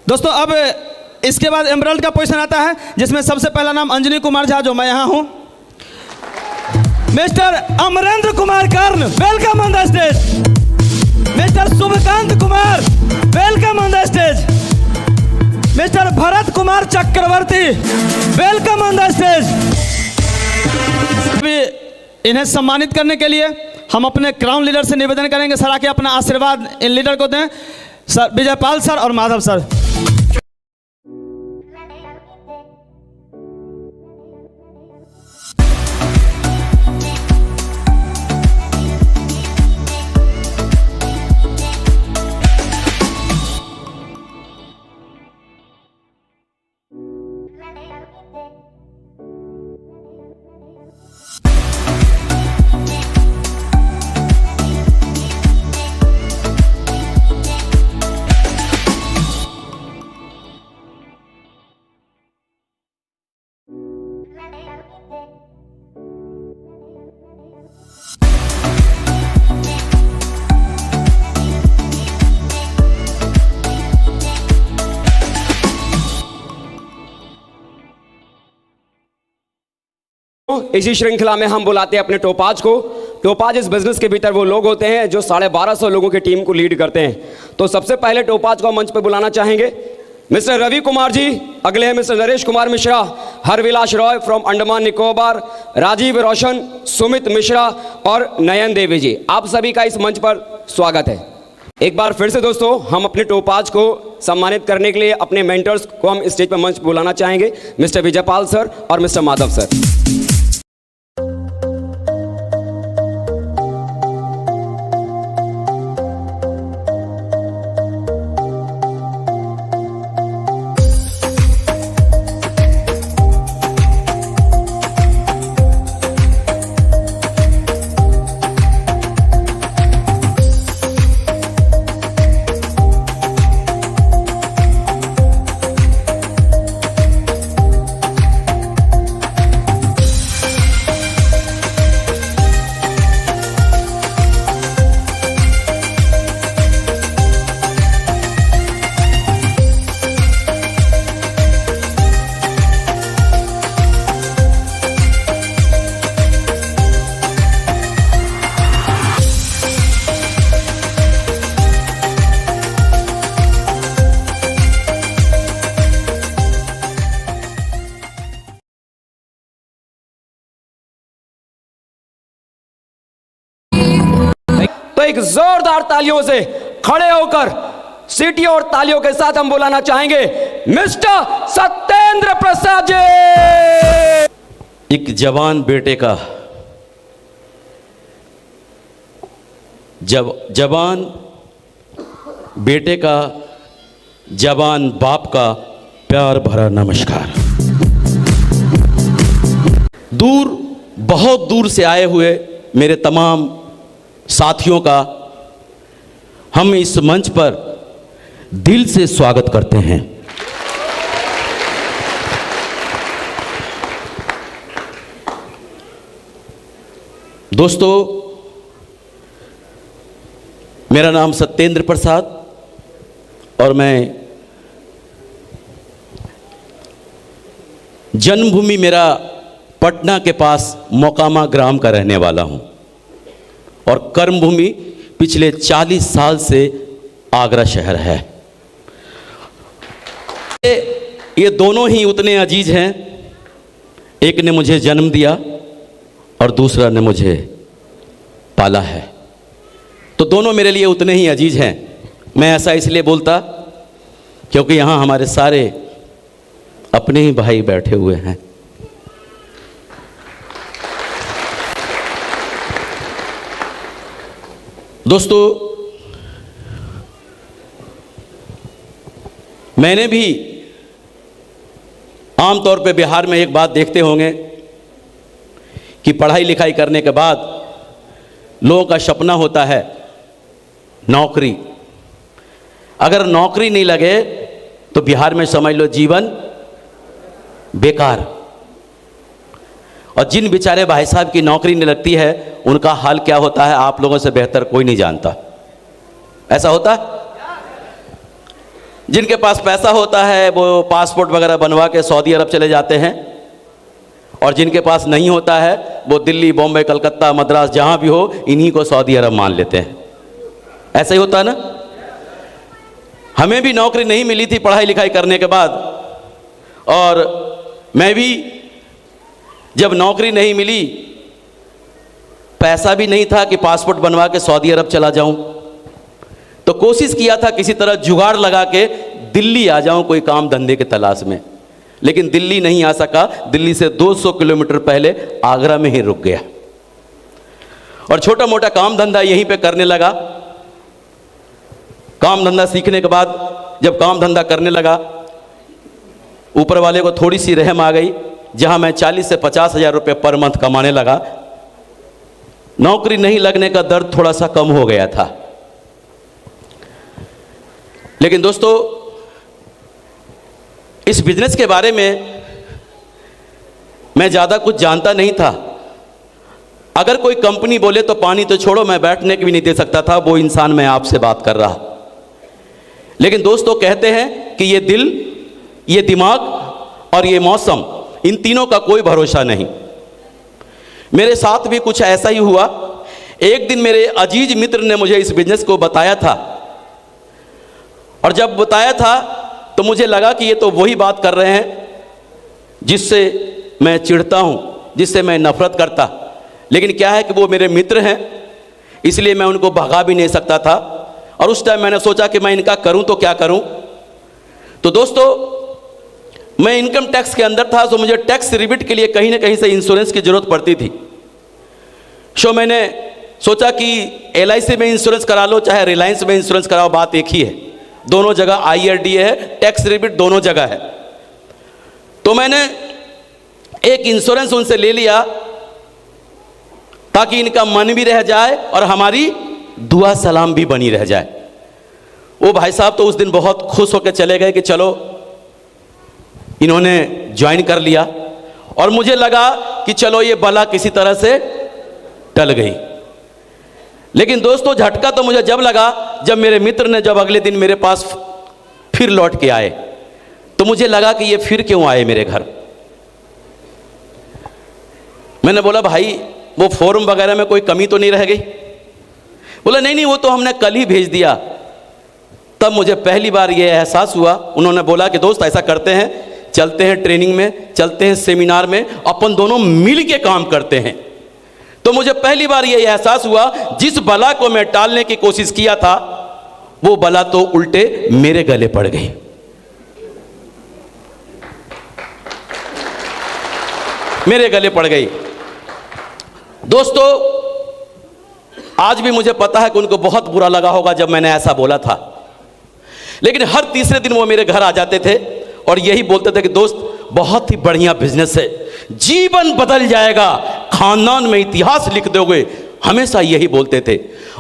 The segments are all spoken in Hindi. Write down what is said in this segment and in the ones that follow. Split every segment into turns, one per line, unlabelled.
दोस्तों अब इसके बाद एमरल्ड का पोजीशन आता है, जिसमें सबसे पहला नाम अंजनी कुमार झा, जो मैं यहाँ हूँ। Mister Amarendra Kumar Karn, welcome on the stage. Mister Shubhkant Kumar, welcome on the stage. Mister Bharat Kumar Chakravarti, welcome on the stage. इन्हें सम्मानित करने के लिए हम अपने क्राउन लीडर से निवेदन करेंगे, सर आके अपना आशीर्वाद इन लीडर को दें। सर विजयपाल सर और माधव सर।
इसी श्रृंखला में हम बुलाते हैं अपने टोपाज को। टोपाज इस बिजनेस के भीतर वो लोग होते हैं जो 1250 लोगों की टीम को लीड करते हैं। तो सबसे पहले टोपाज को मंच पर बुलाना चाहेंगे मिस्टर रवि कुमार जी। अगले हैं मिस्टर नरेश कुमार मिश्रा, हरविलास रॉय फ्रॉम अंडमान निकोबार, राजीव रोशन, सुमित मिश्रा और नयन देवी जी। आप सभी का इस मंच पर स्वागत है। एक बार फिर से दोस्तों हम अपने टोपाज को सम्मानित करने के लिए अपने मेंटर्स को हम स्टेज पर मंच पर बुलाना चाहेंगे, मिस्टर विजयपाल सर और मिस्टर माधव सर। तो एक जोरदार तालियों से खड़े होकर सीटियों और तालियों के साथ हम बुलाना चाहेंगे मिस्टर सत्येंद्र प्रसाद जी।
एक जवान बेटे का जवान बेटे का जवान बाप का प्यार भरा नमस्कार। बहुत दूर से आए हुए मेरे तमाम साथियों का हम इस मंच पर दिल से स्वागत करते हैं। दोस्तों, मेरा नाम सत्येंद्र प्रसाद और मैं जन्मभूमि मेरा पटना के पास मोकामा ग्राम का रहने वाला हूं और कर्मभूमि पिछले 40 साल से आगरा शहर है। ये दोनों ही उतने अजीज हैं, एक ने मुझे जन्म दिया और दूसरा ने मुझे पाला है, तो दोनों मेरे लिए उतने ही अजीज हैं। मैं ऐसा इसलिए बोलता क्योंकि यहाँ हमारे सारे अपने ही भाई बैठे हुए हैं। दोस्तों, मैंने भी आमतौर पे बिहार में एक बात देखते होंगे कि पढ़ाई लिखाई करने के बाद लोगों का सपना होता है नौकरी। अगर नौकरी नहीं लगे तो बिहार में समझ लो जीवन बेकार। और जिन बेचारे भाई साहब की नौकरी नहीं लगती है उनका हाल क्या होता है आप लोगों से बेहतर कोई नहीं जानता। ऐसा होता है? जिनके पास पैसा होता है वो पासपोर्ट वगैरह बनवा के सऊदी अरब चले जाते हैं, और जिनके पास नहीं होता है वो दिल्ली, बॉम्बे, कलकत्ता, मद्रास जहाँ भी हो इन्हीं को सऊदी अरब मान लेते हैं। ऐसा ही होता है ना। हमें भी नौकरी नहीं मिली थी पढ़ाई लिखाई करने के बाद, और मैं भी जब नौकरी नहीं मिली, पैसा भी नहीं था कि पासपोर्ट बनवा के सऊदी अरब चला जाऊं, तो कोशिश किया था किसी तरह जुगाड़ लगा के दिल्ली आ जाऊं कोई काम धंधे के तलाश में, लेकिन दिल्ली नहीं आ सका। दिल्ली से 200 किलोमीटर पहले आगरा में ही रुक गया, और छोटा मोटा काम धंधा यहीं पे करने लगा। काम धंधा सीखने के बाद जब काम धंधा करने लगा, ऊपर वाले को थोड़ी सी रहम आ गई। जहां मैं 40 से 50 हज़ार रुपये पर मंथ कमाने लगा, नौकरी नहीं लगने का दर्द थोड़ा सा कम हो गया था। लेकिन दोस्तों, इस बिजनेस के बारे में मैं ज़्यादा कुछ जानता नहीं था। अगर कोई कंपनी बोले तो पानी तो छोड़ो, मैं बैठने की भी नहीं दे सकता था। वो इंसान मैं आपसे बात कर रहा। लेकिन दोस्तों, कहते हैं कि ये दिल, ये दिमाग और ये मौसम, इन तीनों का कोई भरोसा नहीं। मेरे साथ भी कुछ ऐसा ही हुआ। एक दिन मेरे अजीज मित्र ने मुझे इस बिजनेस को बताया था, और जब बताया था तो मुझे लगा कि ये तो वही बात कर रहे हैं जिससे मैं चिढ़ता हूँ, जिससे मैं नफरत करता। लेकिन क्या है कि वो मेरे मित्र हैं, इसलिए मैं उनको भगा भी नहीं सकता था। और उस टाइम मैंने सोचा कि मैं इनका करूं तो क्या करूं। तो दोस्तों, मैं इनकम टैक्स के अंदर था, तो मुझे टैक्स रिबिट के लिए कहीं ना कहीं से इंश्योरेंस की जरूरत पड़ती थी। सो मैंने सोचा कि LIC में इंश्योरेंस करा लो, चाहे रिलायंस में इंश्योरेंस कराओ, बात एक ही है। दोनों जगह IRDA है, टैक्स रिबिट दोनों जगह है। तो मैंने एक इंश्योरेंस उनसे ले लिया ताकि इनका मन भी रह जाए और हमारी दुआ सलाम भी बनी रह जाए। वो भाई साहब तो उस दिन बहुत खुश होकर चले गए कि चलो इन्होंने ज्वाइन कर लिया, और मुझे लगा कि चलो ये बला किसी तरह से टल गई। लेकिन दोस्तों, झटका तो मुझे जब लगा जब मेरे मित्र ने जब अगले दिन मेरे पास फिर लौट के आए, तो मुझे लगा कि ये फिर क्यों आए मेरे घर। मैंने बोला, भाई वो फॉर्म वगैरह में कोई कमी तो नहीं रह गई? बोला, नहीं नहीं, वो तो हमने कल ही भेज दिया। तब मुझे पहली बार ये एहसास हुआ। उन्होंने बोला कि दोस्त ऐसा करते हैं, चलते हैं ट्रेनिंग में, चलते हैं सेमिनार में, अपन दोनों मिल के काम करते हैं। तो मुझे पहली बार ये एहसास हुआ, जिस बला को मैं टालने की कोशिश किया था वो बला तो उल्टे मेरे गले पड़ गई। मेरे गले पड़ गई। दोस्तों, आज भी मुझे पता है कि उनको बहुत बुरा लगा होगा जब मैंने ऐसा बोला था। लेकिन हर तीसरे दिन वो मेरे घर आ जाते थे और यही बोलते थे कि दोस्त, बहुत ही बढ़िया बिजनेस है, जीवन बदल जाएगा, खानदान में इतिहास लिख दोगे। हमेशा यही बोलते थे।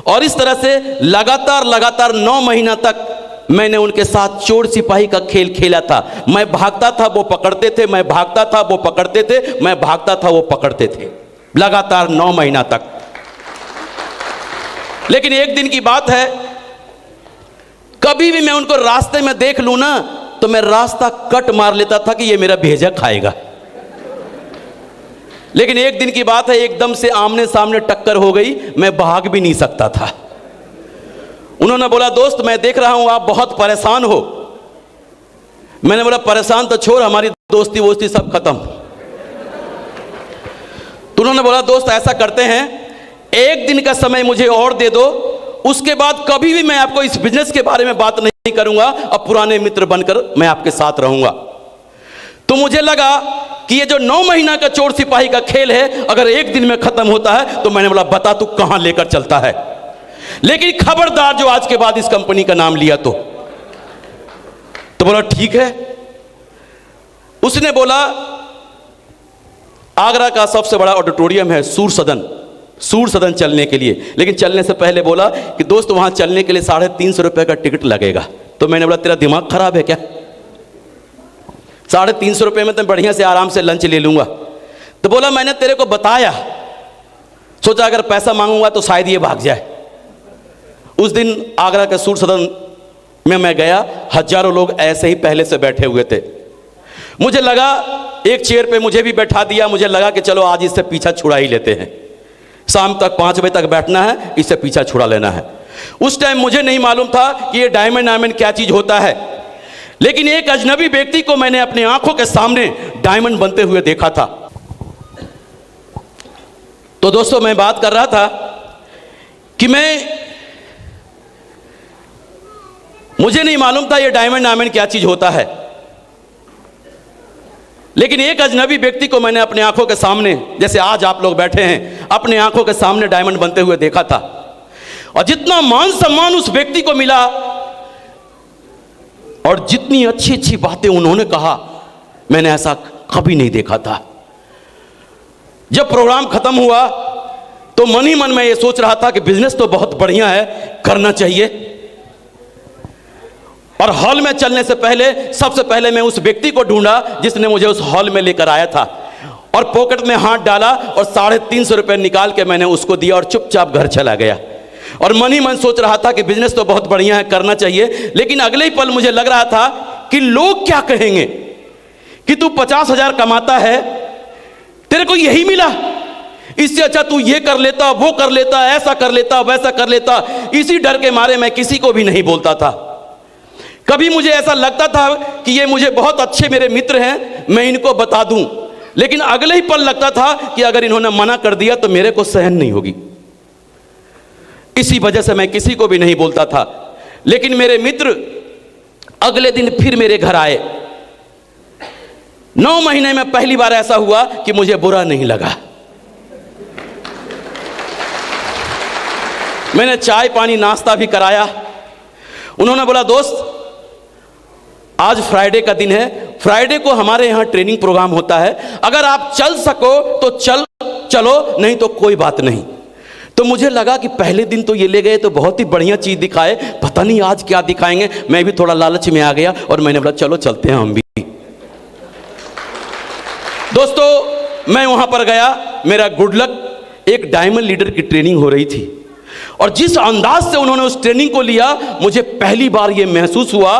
और इस तरह से लगातार 9 महीना तक मैंने उनके साथ चोर सिपाही का खेल खेला था। मैं भागता था, वो पकड़ते थे, मैं भागता था, वो पकड़ते थे, मैं भागता था, वो पकड़ते थे, लगातार 9 महीना तक। लेकिन एक दिन की बात है, कभी भी मैं उनको रास्ते में देख लूं ना, तो मैं रास्ता कट मार लेता था कि ये मेरा भेजा खाएगा। लेकिन एक दिन की बात है, एकदम से आमने सामने टक्कर हो गई, मैं भाग भी नहीं सकता था। उन्होंने बोला, दोस्त मैं देख रहा हूं आप बहुत परेशान हो। मैंने बोला, परेशान तो छोड़, हमारी दोस्ती वोस्ती सब खत्म। तो उन्होंने बोला, दोस्त ऐसा करते हैं, एक दिन का समय मुझे और दे दो, उसके बाद कभी भी मैं आपको इस बिजनेस के बारे में बात नहीं करूंगा, अब पुराने मित्र बनकर मैं आपके साथ रहूंगा। तो मुझे लगा कि ये जो 9 महीना का चोर सिपाही का खेल है, अगर एक दिन में खत्म होता है, तो मैंने बोला, बता तू कहां लेकर चलता है। लेकिन खबरदार जो आज के बाद इस कंपनी का नाम लिया तो बोला ठीक है। उसने बोला, आगरा का सबसे बड़ा ऑडिटोरियम है सूर सदन चलने के लिए, लेकिन चलने से पहले बोला कि दोस्त वहां चलने के लिए 350 रुपए का टिकट लगेगा। तो मैंने बोला, तेरा दिमाग खराब है क्या? 350 रुपए में तो बढ़िया से आराम से लंच ले लूंगा। तो बोला, मैंने तेरे को बताया, सोचा अगर पैसा मांगूंगा तो शायद ये भाग जाए। उस दिन आगरा के सूर सदन मैं गया, हजारों लोग ऐसे ही पहले से बैठे हुए थे। मुझे लगा एक चेयर पे मुझे भी बैठा दिया। मुझे लगा कि चलो आज इससे पीछा छुड़ा ही लेते हैं, शाम तक 5 बजे तक बैठना है, इससे पीछा छुड़ा लेना है। उस टाइम मुझे नहीं मालूम था कि ये डायमंड क्या चीज होता है, लेकिन एक अजनबी व्यक्ति को मैंने अपनी आंखों के सामने डायमंड बनते हुए देखा था। तो दोस्तों, मैं बात कर रहा था कि मुझे नहीं मालूम था ये डायमंड क्या चीज होता है, लेकिन एक अजनबी व्यक्ति को मैंने अपने आंखों के सामने, जैसे आज आप लोग बैठे हैं, अपने आंखों के सामने डायमंड बनते हुए देखा था। और जितना मान सम्मान उस व्यक्ति को मिला और जितनी अच्छी अच्छी बातें उन्होंने कहा, मैंने ऐसा कभी नहीं देखा था। जब प्रोग्राम खत्म हुआ तो मन ही मन में ये सोच रहा था कि बिजनेस तो बहुत बढ़िया है, करना चाहिए। और हॉल में चलने से पहले सबसे पहले मैं उस व्यक्ति को ढूंढा जिसने मुझे उस हॉल में लेकर आया था, और पॉकेट में हाथ डाला और 350 रुपये निकाल के मैंने उसको दिया और चुपचाप घर चला गया। और मन ही मन सोच रहा था कि बिजनेस तो बहुत बढ़िया है, करना चाहिए। लेकिन अगले ही पल मुझे लग रहा था कि लोग क्या कहेंगे कि तू 50,000 कमाता है, तेरे को यही मिला, इससे अच्छा तू ये कर लेता, वो कर लेता, ऐसा कर लेता, वैसा कर लेता। इसी डर के मारे मैं किसी को भी नहीं बोलता था। कभी मुझे ऐसा लगता था कि ये मुझे बहुत अच्छे मेरे मित्र हैं, मैं इनको बता दूं, लेकिन अगले ही पल लगता था कि अगर इन्होंने मना कर दिया तो मेरे को सहन नहीं होगी। इसी वजह से मैं किसी को भी नहीं बोलता था। लेकिन मेरे मित्र अगले दिन फिर मेरे घर आए। 9 महीने में पहली बार ऐसा हुआ कि मुझे बुरा नहीं लगा। मैंने चाय पानी नाश्ता भी कराया। उन्होंने बोला, दोस्त आज फ्राइडे का दिन है, फ्राइडे को हमारे यहाँ ट्रेनिंग प्रोग्राम होता है, अगर आप चल सको तो चलो, नहीं तो कोई बात नहीं। तो मुझे लगा कि पहले दिन तो ये ले गए तो बहुत ही बढ़िया चीज दिखाए, पता नहीं आज क्या दिखाएंगे। मैं भी थोड़ा लालच में आ गया और मैंने बोला चलो चलते हैं हम भी। दोस्तों, मैं वहां पर गया, मेरा गुड लक, एक डायमंड लीडर की ट्रेनिंग हो रही थी, और जिस अंदाज से उन्होंने उस ट्रेनिंग को लिया, मुझे पहली बार यह महसूस हुआ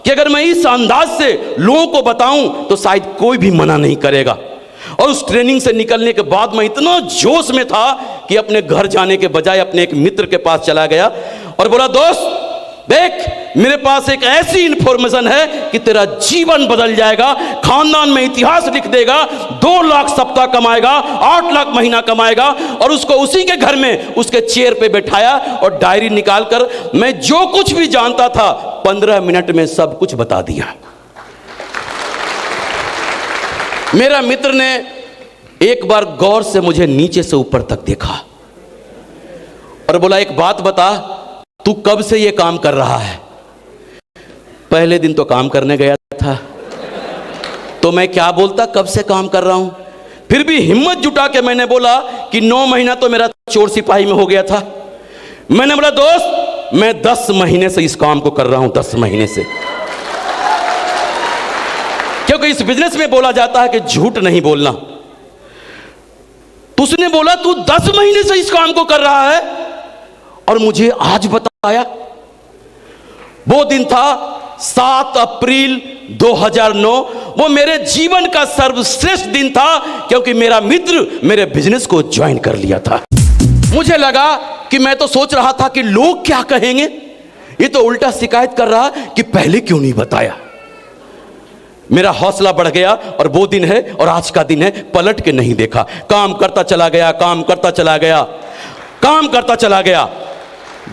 कि अगर मैं इस अंदाज से लोगों को बताऊं तो शायद कोई भी मना नहीं करेगा। और उस ट्रेनिंग से निकलने के बाद मैं इतना जोश में था कि अपने घर जाने के बजाय अपने एक मित्र के पास चला गया और बोला, दोस्त देख, मेरे पास एक ऐसी इंफॉर्मेशन है कि तेरा जीवन बदल जाएगा, खानदान में इतिहास लिख देगा, 2 लाख सप्ताह कमाएगा, 8 लाख महीना कमाएगा। और उसको उसी के घर में उसके चेयर पे बैठाया और डायरी निकालकर मैं जो कुछ भी जानता था 15 मिनट में सब कुछ बता दिया। मेरा मित्र ने एक बार गौर से मुझे नीचे से ऊपर तक देखा और बोला, एक बात बता, तू कब से ये काम कर रहा है? पहले दिन तो काम करने गया था, तो मैं क्या बोलता कब से काम कर रहा हूं। फिर भी हिम्मत जुटा के मैंने बोला कि 9 महीना तो मेरा चोर सिपाही में हो गया था। मैंने बोला, दोस्त मैं 10 महीने से इस काम को कर रहा हूं, 10 महीने से। क्योंकि इस बिजनेस में बोला जाता है कि झूठ नहीं बोलना। तो उसने बोला, तू 10 महीने से इस काम को कर रहा है और मुझे आज बताया। वो दिन था 7 अप्रैल 2009। वो मेरे जीवन का सर्वश्रेष्ठ दिन था, क्योंकि मेरा मित्र मेरे बिजनेस को ज्वाइन कर लिया था। मुझे लगा कि मैं तो सोच रहा था कि लोग क्या कहेंगे, ये तो उल्टा शिकायत कर रहा कि पहले क्यों नहीं बताया। मेरा हौसला बढ़ गया और वो दिन है और आज का दिन है, पलट के नहीं देखा। काम करता चला गया, काम करता चला गया, काम करता चला गया।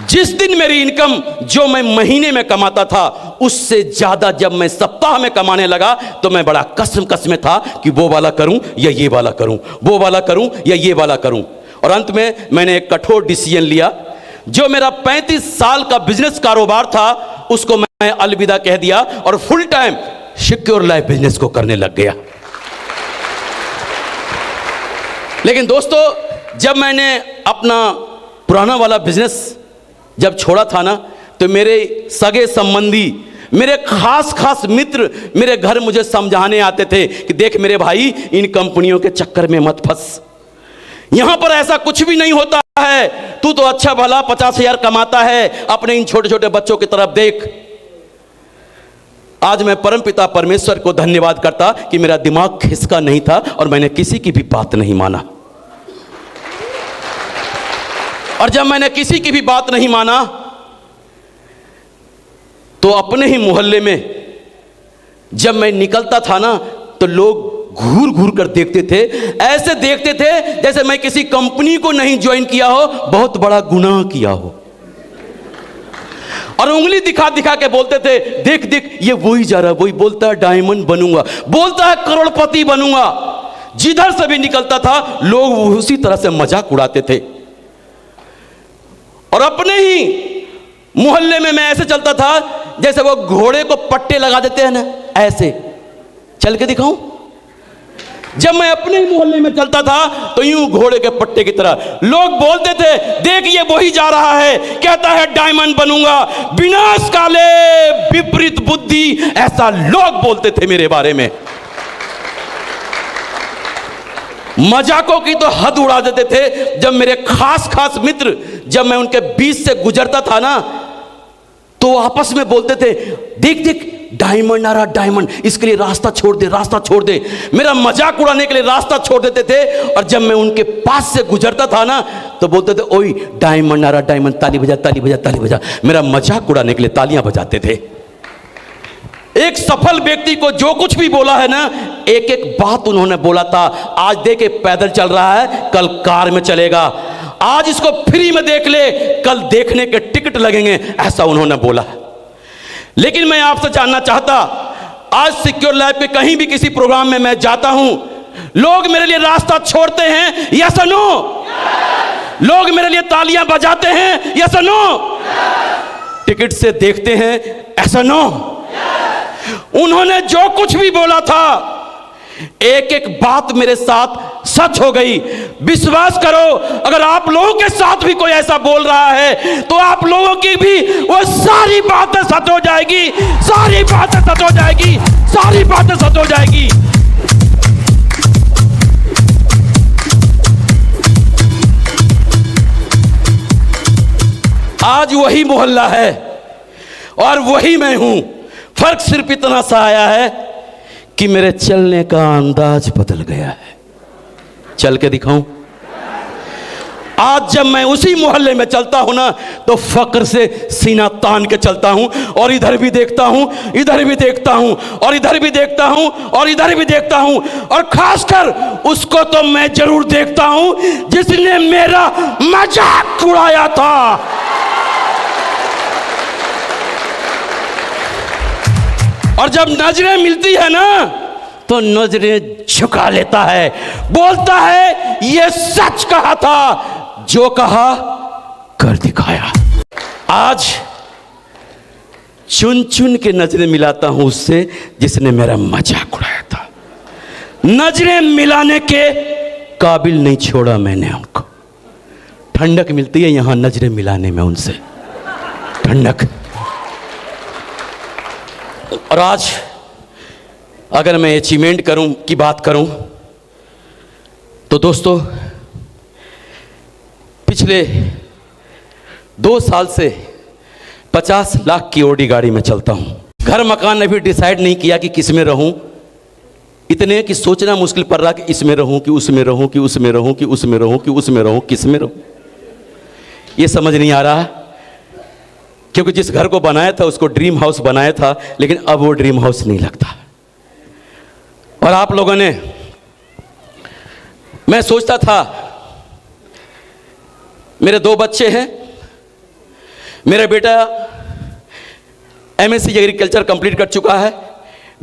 जिस दिन मेरी इनकम जो मैं महीने में कमाता था उससे ज्यादा जब मैं सप्ताह में कमाने लगा तो मैं बड़ा कसम था कि वो वाला करूं या ये वाला करूं, वो वाला करूं या ये वाला करूं। और अंत में मैंने एक कठोर डिसीजन लिया। जो मेरा 35 साल का बिजनेस कारोबार था उसको मैं अलविदा कह दिया और full time secure life business को करने लग गया। लेकिन दोस्तों, जब मैंने अपना पुराना वाला बिजनेस जब छोड़ा था ना, तो मेरे सगे संबंधी, मेरे खास मित्र मेरे घर मुझे समझाने आते थे कि देख मेरे भाई, इन कंपनियों के चक्कर में मत फंस, यहां पर ऐसा कुछ भी नहीं होता है, तू तो अच्छा भला 50,000 कमाता है, अपने इन छोटे छोटे बच्चों की तरफ देख। आज मैं परमपिता परमेश्वर को धन्यवाद करता कि मेरा दिमाग खिसका नहीं था और मैंने किसी की भी बात नहीं माना। और जब मैंने किसी की भी बात नहीं माना तो अपने ही मोहल्ले में जब मैं निकलता था ना तो लोग घूर घूर कर देखते थे, ऐसे देखते थे जैसे मैं किसी कंपनी को नहीं ज्वाइन किया हो, बहुत बड़ा गुनाह किया हो। और उंगली दिखा दिखा के बोलते थे, देख देख ये वही जा रहा है, वही बोलता है डायमंड बनूंगा, बोलता है करोड़पति बनूंगा। जिधर से भी निकलता था लोग उसी तरह से मजाक उड़ाते थे। और अपने ही मोहल्ले में मैं ऐसे चलता था जैसे वो घोड़े को पट्टे लगा देते हैं ना, ऐसे चल के दिखाऊं। जब मैं अपने ही मोहल्ले में चलता था तो यूं घोड़े के पट्टे की तरह लोग बोलते थे, देख ये वही जा रहा है, कहता है डायमंड बनूंगा, विनाश काले विपरीत बुद्धि, ऐसा लोग बोलते थे मेरे बारे में। मजाकों की तो हद उड़ा देते थे। जब मेरे खास खास मित्र, जब मैं उनके बीच से गुजरता था ना तो आपस में बोलते थे, देख देख डायमंड आ रहा, डायमंड, इसके लिए रास्ता छोड़ दे, रास्ता छोड़ दे। मेरा मजाक उड़ाने के लिए रास्ता छोड़ देते थे। और जब मैं उनके पास से गुजरता था ना तो बोलते थे, ओए डायमंड आ रहा, डायमंड, ताली बजा, ताली बजा, ताली बजा। मेरा मजाक उड़ाने के लिए तालियां बजाते थे। एक सफल व्यक्ति को जो कुछ भी बोला है ना, एक एक बात उन्होंने बोला था। आज देखे पैदल चल रहा है, कल कार में चलेगा। आज इसको फ्री में देख ले, कल देखने के टिकट लगेंगे, ऐसा उन्होंने बोला। लेकिन मैं आपसे जानना चाहता, आज सिक्योर लाइफ के कहीं भी किसी प्रोग्राम में मैं जाता हूं, लोग मेरे लिए रास्ता छोड़ते हैं, यस और नो? लोग मेरे लिए तालियां बजाते हैं, यस और नो? टिकट से देखते हैं, ऐसा नो? उन्होंने जो कुछ भी बोला था, एक एक बात मेरे साथ सच हो गई। विश्वास करो, अगर आप लोगों के साथ भी कोई ऐसा बोल रहा है तो आप लोगों की भी वो सारी बातें सच हो जाएगी, सारी बातें सच हो जाएगी, सारी बातें सच हो जाएगी। आज वही मोहल्ला है और वही मैं हूं। फर्क सिर्फ इतना सा आया है कि मेरे चलने का अंदाज बदल गया है। चल के दिखाऊं? आज जब मैं उसी मोहल्ले में चलता हूं ना तो फक्र से सीना तान के चलता हूं, और इधर भी देखता हूं, इधर भी देखता हूं, और इधर भी देखता हूं, और इधर भी देखता हूं। और खासकर उसको तो मैं जरूर देखता हूं जिसने मेरा मजाक उड़ाया था। और जब नजरें मिलती है ना तो नजरें झुका लेता है, बोलता है ये सच कहा था, जो कहा कर दिखाया। आज चुन चुन के नजरें मिलाता हूं उससे जिसने मेरा मजाक उड़ाया था। नजरें मिलाने के काबिल नहीं छोड़ा मैंने उनको। ठंडक मिलती है यहां नजरें मिलाने में उनसे, ठंडक। और आज अगर मैं अचीवमेंट की बात करूं तो दोस्तों, पिछले 2 साल से 50 लाख की ऑडी गाड़ी में चलता हूं। घर मकान ने भी डिसाइड नहीं किया कि किस में रहूं, इतने कि सोचना मुश्किल पड़ रहा कि इसमें रहूं कि उसमें रहूं कि उसमें रहूं कि उसमें रहूं कि उसमें रहूं, किस में रहूं, ये समझ नहीं आ रहा। क्योंकि जिस घर को बनाया था उसको ड्रीम हाउस बनाया था, लेकिन अब वो ड्रीम हाउस नहीं लगता। और आप लोगों ने, मैं सोचता था, मेरे 2 बच्चे हैं। मेरा बेटा MSc एग्रीकल्चर कंप्लीट कर चुका है,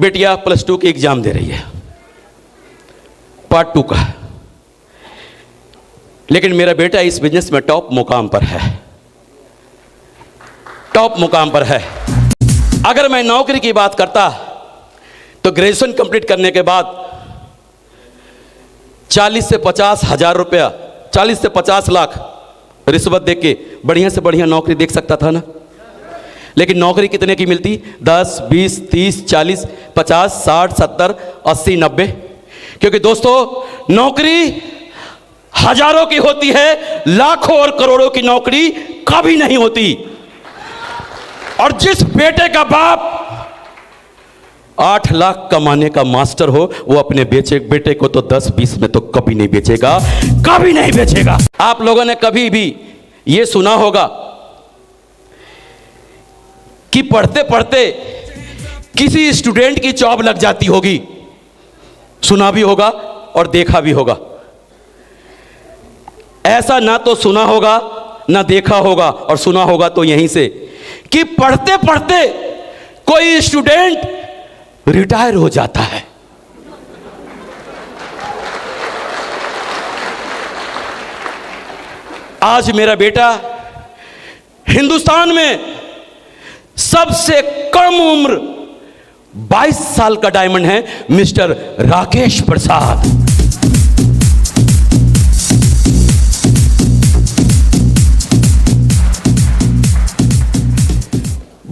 बेटिया +2 की एग्जाम दे रही है, पार्ट 2 का। लेकिन मेरा बेटा इस बिजनेस में टॉप मुकाम पर है, टॉप मुकाम पर है। अगर मैं नौकरी की बात करता तो ग्रेजुएशन कंप्लीट करने के बाद 40 से 50 हजार रुपया, 40 से 50 लाख रिश्वत दे के बढ़िया से बढ़िया नौकरी देख सकता था ना। लेकिन नौकरी कितने की मिलती? 10, 20, 30, 40, 50, 60, 70, 80, 90। क्योंकि दोस्तों नौकरी हजारों की होती है, लाखों और करोड़ों की नौकरी कभी नहीं होती। और जिस बेटे का बाप 8 लाख कमाने का मास्टर हो, वो अपने बेटे को तो 10-20 में तो कभी नहीं बेचेगा, कभी नहीं बेचेगा। आप लोगों ने कभी भी ये सुना होगा कि पढ़ते पढ़ते किसी स्टूडेंट की जॉब लग जाती होगी, सुना भी होगा और देखा भी होगा। ऐसा ना तो सुना होगा ना देखा होगा, और सुना होगा तो यहीं से कि पढ़ते पढ़ते कोई स्टूडेंट रिटायर हो जाता है। आज मेरा बेटा हिंदुस्तान में सबसे कम उम्र 22 साल का डायमंड है, मिस्टर राकेश प्रसाद।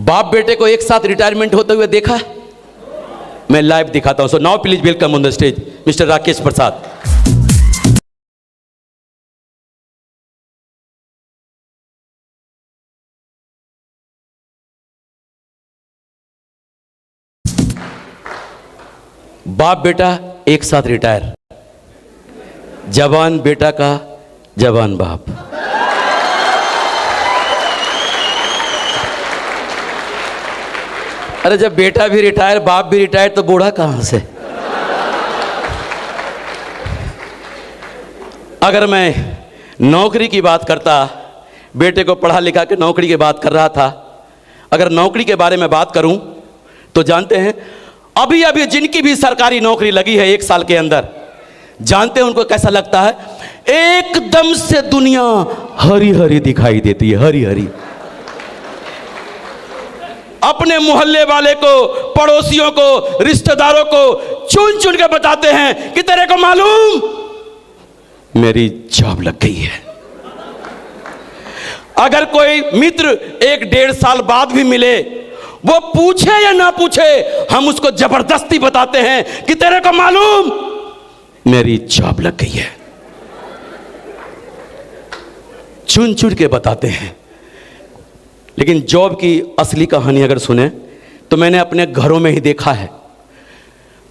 बाप बेटे को एक साथ रिटायरमेंट होते हुए देखा, मैं लाइव दिखाता हूं। So now please welcome on the stage mister Rakesh Prasad. बाप बेटा एक साथ रिटायर, जवान बेटा का जवान बाप। अरे जब बेटा भी रिटायर बाप भी रिटायर तो बूढ़ा कहां से? अगर मैं नौकरी की बात करता, बेटे को पढ़ा लिखा के नौकरी की बात कर रहा था, अगर नौकरी के बारे में बात करूं तो जानते हैं अभी अभी जिनकी भी सरकारी नौकरी लगी है 1 साल के अंदर, जानते हैं उनको कैसा लगता है? एकदम से दुनिया हरी हरी दिखाई देती है, हरी हरी। अपने मोहल्ले वाले को, पड़ोसियों को, रिश्तेदारों को चुन चुन के बताते हैं कि तेरे को मालूम मेरी जॉब लग गई है। अगर कोई मित्र 1-1.5 साल बाद भी मिले, वो पूछे या ना पूछे, हम उसको जबरदस्ती बताते हैं कि तेरे को मालूम मेरी जॉब लग गई है। चुन चुन के बताते हैं। लेकिन जॉब की असली कहानी अगर सुने तो मैंने अपने घरों में ही देखा है।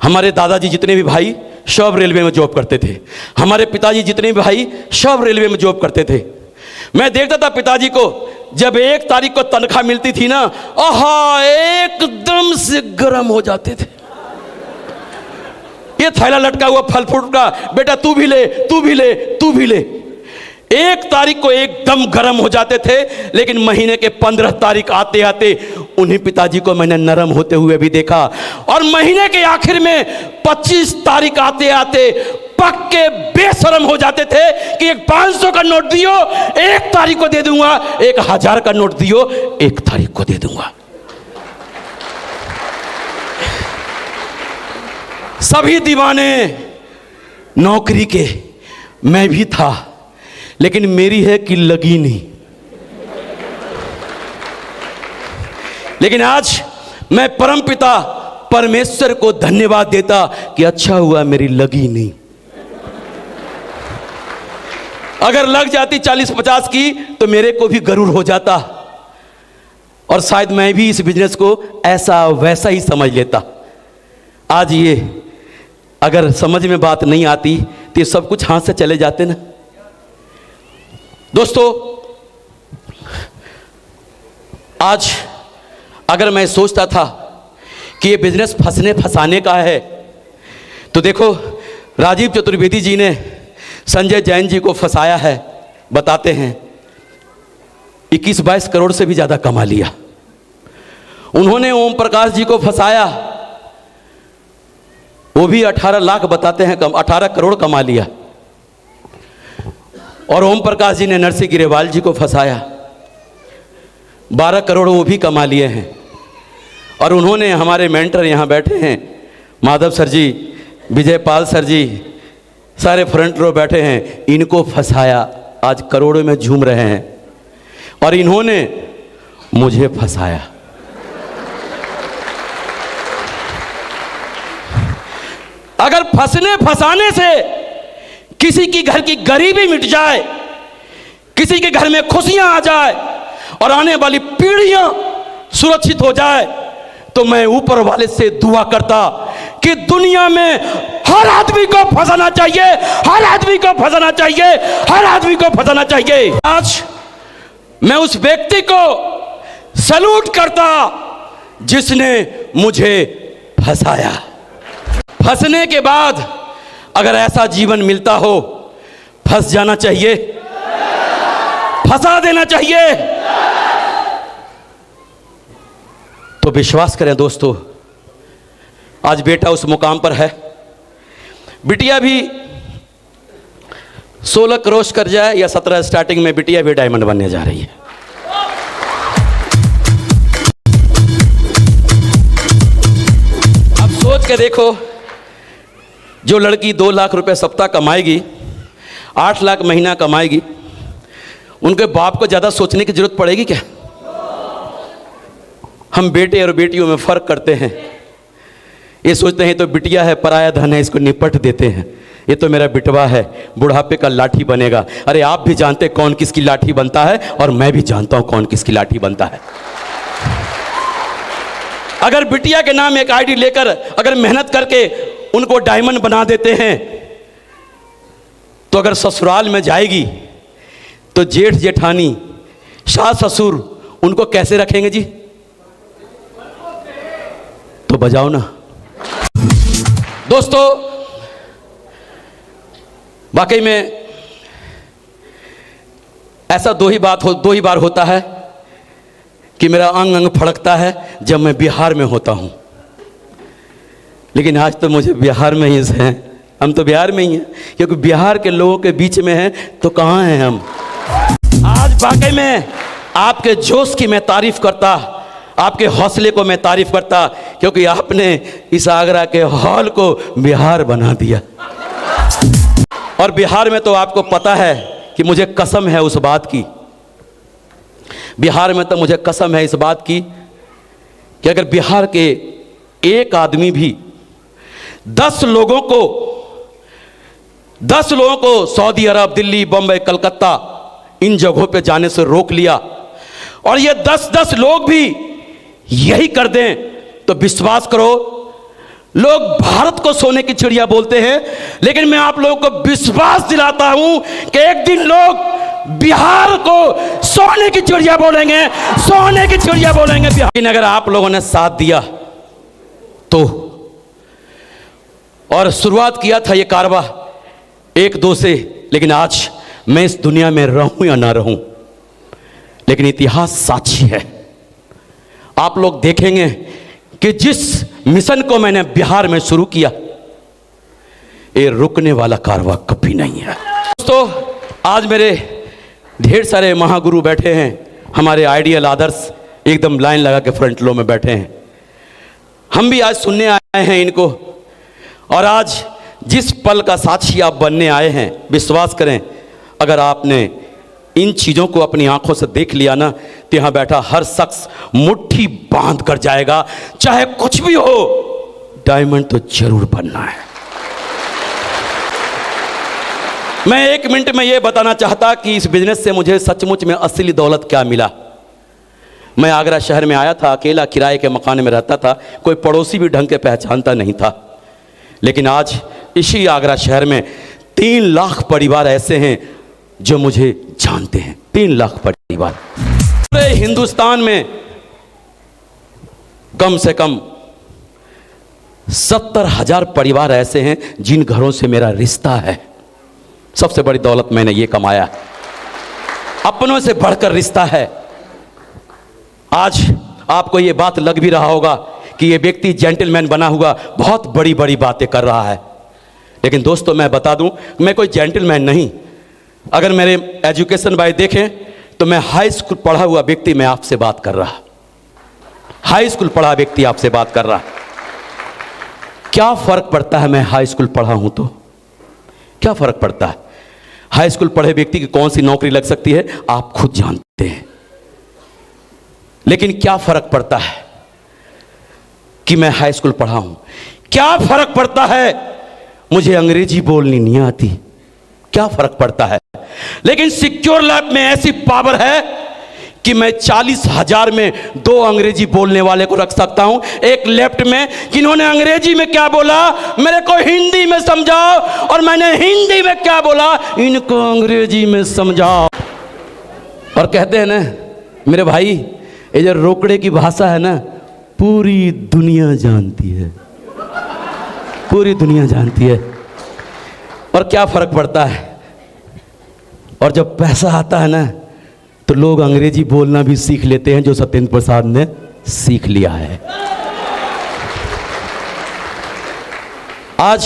हमारे दादाजी जितने भी भाई सब रेलवे में जॉब करते थे, हमारे पिताजी जितने भी भाई सब रेलवे में जॉब करते थे। मैं देखता था पिताजी को, जब 1 तारीख को तनख्वाह मिलती थी ना, आहा एकदम से गर्म हो जाते थे। ये थैला लटका हुआ फल फ्रूट का, बेटा तू भी ले, तू भी ले, तू भी ले। 1 तारीख को एकदम गर्म हो जाते थे, लेकिन महीने के 15 तारीख आते आते उन्हीं पिताजी को मैंने नरम होते हुए भी देखा। और महीने के आखिर में 25 तारीख आते आते पक्के बेशरम हो जाते थे कि एक 500 का नोट दियो 1 तारीख को दे दूंगा, 1000 का नोट दियो 1 तारीख को दे दूंगा। सभी दीवाने नौकरी के, मैं भी था, लेकिन मेरी है कि लगी नहीं। लेकिन आज मैं परमपिता परमेश्वर को धन्यवाद देता कि अच्छा हुआ मेरी लगी नहीं। अगर लग जाती 40-50 की तो मेरे को भी गरूर हो जाता, और शायद मैं भी इस बिजनेस को ऐसा वैसा ही समझ लेता। आज ये अगर समझ में बात नहीं आती तो ये सब कुछ हाथ से चले जाते ना। दोस्तों, आज अगर मैं सोचता था कि ये बिजनेस फंसने फंसाने का है, तो देखो राजीव चतुर्वेदी जी ने संजय जैन जी को फंसाया है। बताते हैं 21-22 करोड़ से भी ज़्यादा कमा लिया। उन्होंने ओम प्रकाश जी को फंसाया, वो भी 18 लाख बताते हैं, 18 करोड़ कमा लिया। और ओम प्रकाश जी ने नरसिंह गिरेवाल जी को फंसाया, 12 करोड़ वो भी कमा लिए हैं। और उन्होंने, हमारे मेंटर यहाँ बैठे हैं, माधव सर जी, विजय पाल सर जी, सारे फ्रंट रो बैठे हैं, इनको फंसाया, आज करोड़ों में झूम रहे हैं। और इन्होंने मुझे फंसाया। अगर फंसने फंसाने से किसी की घर की गरीबी मिट जाए, किसी के घर में खुशियां आ जाए और आने वाली पीढ़ियां सुरक्षित हो जाए, तो मैं ऊपर वाले से दुआ करता कि दुनिया में हर आदमी को फंसाना चाहिए, हर आदमी को फंसाना चाहिए, हर आदमी को फंसाना चाहिए। आज मैं उस व्यक्ति को सैल्यूट करता जिसने मुझे फंसाया। फंसने के बाद अगर ऐसा जीवन मिलता हो, फंस जाना चाहिए, फंसा देना चाहिए। तो विश्वास करें दोस्तों, आज बेटा उस मुकाम पर है। बिटिया भी 16 क्रॉस कर जाए या 17 स्टार्टिंग में, बिटिया भी डायमंड बनने जा रही है। अब सोच के देखो, जो लड़की 2 लाख रुपए सप्ताह कमाएगी, 8 लाख महीना कमाएगी, उनके बाप को ज़्यादा सोचने की जरूरत पड़ेगी क्या? हम बेटे और बेटियों में फ़र्क करते हैं। ये सोचते हैं तो बिटिया है, पराया धन है, इसको निपट देते हैं। ये तो मेरा बिटवा है, बुढ़ापे का लाठी बनेगा। अरे आप भी जानते हैं कौन किसकी लाठी बनता है, और मैं भी जानता हूं कौन किसकी लाठी बनता है। अगर बिटिया के नाम एक आईडी लेकर अगर मेहनत करके उनको डायमंड बना देते हैं, तो अगर ससुराल में जाएगी तो जेठ जेठानी, सास ससुर उनको कैसे रखेंगे जी? तो बजाओ ना दोस्तों। वाकई में ऐसा दो ही बार होता है कि मेरा अंग अंग फड़कता है जब मैं बिहार में होता हूं। लेकिन आज तो मुझे बिहार में ही हैं, हम तो बिहार में ही हैं, क्योंकि बिहार के लोगों के बीच में हैं तो कहाँ हैं हम। आज वाकई में आपके जोश की मैं तारीफ करता, आपके हौसले को मैं तारीफ करता, क्योंकि आपने इस आगरा के हॉल को बिहार बना दिया। और बिहार में तो आपको पता है कि मुझे कसम है उस बात की, बिहार में तो मुझे कसम है इस बात की कि अगर बिहार के एक आदमी भी 10 लोगों को सऊदी अरब, दिल्ली, बम्बई, कलकत्ता इन जगहों पे जाने से रोक लिया, और ये 10 लोग भी यही कर दें, तो विश्वास करो, लोग भारत को सोने की चिड़िया बोलते हैं, लेकिन मैं आप लोगों को विश्वास दिलाता हूं कि एक दिन लोग बिहार को सोने की चिड़िया बोलेंगे, सोने की चिड़िया बोलेंगे बिहार। लेकिन अगर आप लोगों ने साथ दिया तो, और शुरुआत किया था ये कारवा 1-2 से, लेकिन आज मैं इस दुनिया में रहूं या ना रहूं, लेकिन इतिहास साक्षी है। आप लोग देखेंगे कि जिस मिशन को मैंने बिहार में शुरू किया, ये रुकने वाला कारवा कभी नहीं है। दोस्तों, आज मेरे ढेर सारे महागुरु बैठे हैं, हमारे आइडियल आदर्श एकदम लाइन लगा के फ्रंट रो में बैठे हैं। हम भी आज सुनने आए हैं इनको, और आज जिस पल का साक्षी आप बनने आए हैं, विश्वास करें, अगर आपने इन चीज़ों को अपनी आंखों से देख लिया ना, तो यहाँ बैठा हर शख्स मुट्ठी बांध कर जाएगा, चाहे कुछ भी हो, डायमंड तो जरूर बनना है। मैं 1 मिनट में ये बताना चाहता कि इस बिजनेस से मुझे सचमुच में असली दौलत क्या मिला। मैं आगरा शहर में आया था, अकेला किराए के मकान में रहता था, कोई पड़ोसी भी ढंग के पहचानता नहीं था। लेकिन आज इसी आगरा शहर में 3 लाख परिवार ऐसे हैं जो मुझे जानते हैं। 3 लाख परिवार। पूरे हिंदुस्तान में कम से कम 70,000 परिवार ऐसे हैं जिन घरों से मेरा रिश्ता है। सबसे बड़ी दौलत मैंने ये कमाया, अपनों से बढ़कर रिश्ता है। आज आपको ये बात लग भी रहा होगा कि ये व्यक्ति जेंटलमैन बना हुआ बहुत बड़ी बड़ी बातें कर रहा है, लेकिन दोस्तों मैं बता दूं, मैं कोई जेंटलमैन नहीं। अगर मेरे एजुकेशन वाइज देखें तो मैं हाई स्कूल पढ़ा हुआ व्यक्ति मैं आपसे बात कर रहा, हाई स्कूल पढ़ा व्यक्ति आपसे बात कर रहा। क्या फर्क पड़ता है मैं हाई स्कूल पढ़ा हूं तो? क्या फर्क पड़ता है? हाई स्कूल पढ़े व्यक्ति की कौन सी नौकरी लग सकती है आप खुद जानते हैं। लेकिन क्या फर्क पड़ता है कि मैं हाई स्कूल पढ़ा हूं? क्या फर्क पड़ता है मुझे अंग्रेजी बोलनी नहीं आती? क्या फर्क पड़ता है? लेकिन सिक्योर लाइफ में ऐसी पावर है कि मैं 40,000 में 2 अंग्रेजी बोलने वाले को रख सकता हूं, एक लेफ्ट में कि इन्होंने अंग्रेजी में क्या बोला मेरे को हिंदी में समझाओ, और मैंने हिंदी में क्या बोला इनको अंग्रेजी में समझाओ। और कहते हैं ना मेरे भाई, ये जो रोकड़े की भाषा है ना, पूरी दुनिया जानती है, पूरी दुनिया जानती है। और क्या फर्क पड़ता है, और जब पैसा आता है ना तो लोग अंग्रेजी बोलना भी सीख लेते हैं, जो सत्येंद्र प्रसाद ने सीख लिया है। आज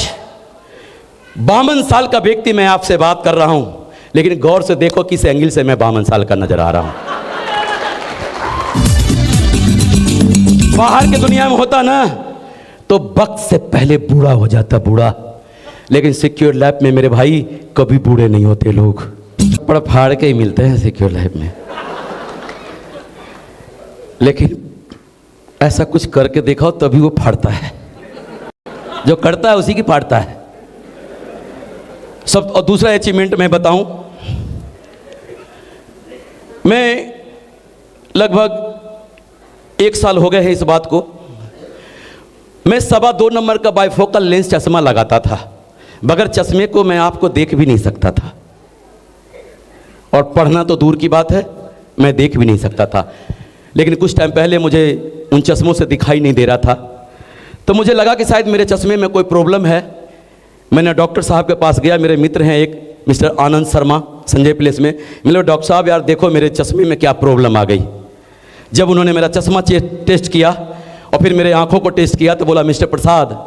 52 साल का व्यक्ति मैं आपसे बात कर रहा हूं, लेकिन गौर से देखो किस एंगल से मैं 52 साल का नजर आ रहा हूं। बाहर की दुनिया में होता ना तो वक्त से पहले बूढ़ा हो जाता, बूढ़ा। लेकिन सिक्योर लाइफ में मेरे भाई कभी बूढ़े नहीं होते, लोग पड़ फाड़ के ही मिलते हैं सिक्योर लाइफ में। लेकिन ऐसा कुछ करके दिखाओ तभी वो फाड़ता है, जो करता है उसी की फाड़ता है सब। और दूसरा अचीवमेंट मैं बताऊं, मैं लगभग 1 साल हो गए हैं इस बात को, मैं 2.25 नंबर का बाइफोकल लेंस चश्मा लगाता था, बगैर चश्मे को मैं आपको देख भी नहीं सकता था, और पढ़ना तो दूर की बात है, मैं देख भी नहीं सकता था। लेकिन कुछ टाइम पहले मुझे उन चश्मों से दिखाई नहीं दे रहा था, तो मुझे लगा कि शायद मेरे चश्मे में कोई प्रॉब्लम है। मैंने डॉक्टर साहब के पास गया, मेरे मित्र हैं एक मिस्टर आनंद शर्मा संजय प्लेस में, मिले डॉक्टर साहब यार देखो मेरे चश्मे में क्या प्रॉब्लम आ गई। जब उन्होंने मेरा चश्मा टेस्ट किया और फिर मेरे आंखों को टेस्ट किया तो बोला मिस्टर प्रसाद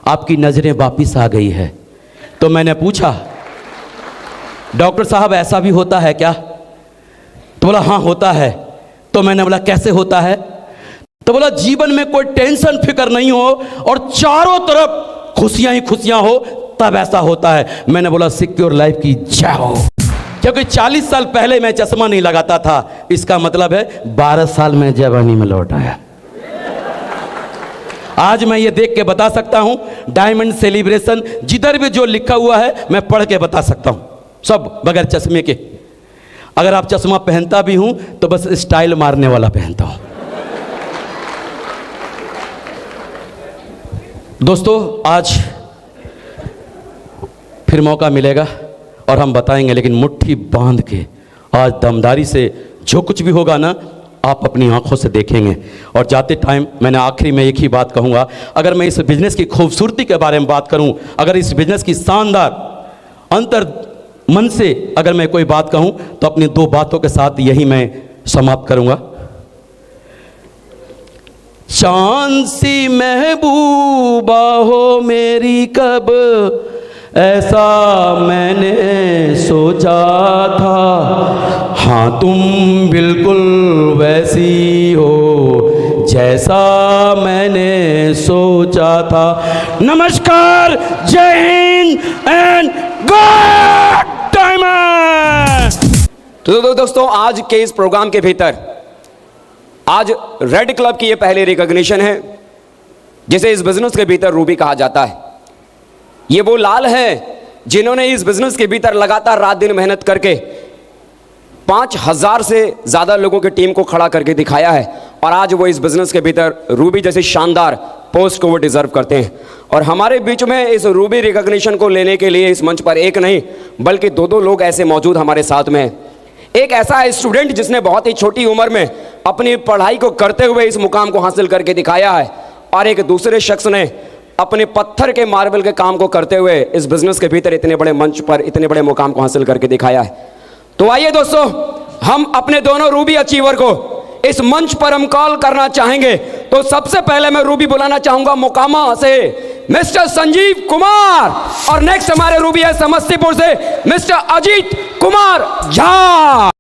आपकी नज़रें वापस आ गई है। तो मैंने पूछा डॉक्टर साहब ऐसा भी होता है क्या? तो बोला हाँ होता है। तो मैंने बोला कैसे होता है? तो बोला जीवन में कोई टेंशन फिक्र नहीं हो और चारों तरफ खुशियां ही खुशियां हो तब ऐसा होता है। मैंने बोला सिक्योर लाइफ की जय हो, क्योंकि 40 साल पहले मैं चश्मा नहीं लगाता था, इसका मतलब है 12 साल में जवानी में लौट आया। आज मैं ये देख के बता सकता हूं, डायमंड सेलिब्रेशन जिधर भी जो लिखा हुआ है मैं पढ़ के बता सकता हूं, सब बगैर चश्मे के। अगर आप चश्मा पहनता भी हूं तो बस स्टाइल मारने वाला पहनता हूं। दोस्तों आज फिर मौका मिलेगा और हम बताएंगे, लेकिन मुट्ठी बांध के आज दमदारी से जो कुछ भी होगा ना आप अपनी आंखों से देखेंगे। और जाते टाइम मैंने आखिरी में एक ही बात कहूँगा, अगर मैं इस बिजनेस की खूबसूरती के बारे में बात करूँ, अगर इस बिजनेस की शानदार अंतर मन से अगर मैं कोई बात कहूँ तो अपनी 2 बातों के साथ यही मैं समाप्त करूँगा। चांद सी महबूबा हो मेरी कब ऐसा मैंने सोचा था, हाँ तुम बिल्कुल वैसी हो जैसा मैंने सोचा था। नमस्कार, जय हिंद एंड गुड डायमंड।
तो दोस्तों आज के इस प्रोग्राम के भीतर आज रेड क्लब की ये पहली रिकॉग्निशन है जिसे इस बिजनेस के भीतर रूबी कहा जाता है। ये वो लाल हैं जिन्होंने इस बिजनेस के भीतर लगातार रात दिन मेहनत करके 5000 से ज़्यादा लोगों की टीम को खड़ा करके दिखाया है, और आज वो इस बिजनेस के भीतर रूबी जैसी शानदार पोस्ट को वो डिजर्व करते हैं। और हमारे बीच में इस रूबी रिकॉग्निशन को लेने के लिए इस मंच पर एक नहीं बल्कि 2 लोग ऐसे मौजूद हमारे साथ में हैं। एक ऐसा स्टूडेंट जिसने बहुत ही छोटी उम्र में अपनी पढ़ाई को करते हुए इस मुकाम को हासिल करके दिखाया है, और एक दूसरे शख्स ने अपने पत्थर के मार्बल के काम को करते हुए इस बिजनेस के भीतर इतने बड़े मंच पर इतने बड़े मुकाम को हासिल करके दिखाया है। तो आइए दोस्तों, हम अपने दोनों रूबी अचीवर को इस मंच पर हम कॉल करना चाहेंगे। तो सबसे पहले मैं रूबी बुलाना चाहूंगा मोकामा से मिस्टर संजीव कुमार, और नेक्स्ट हमारे रूबी है समस्तीपुर से मिस्टर अजीत कुमार झा।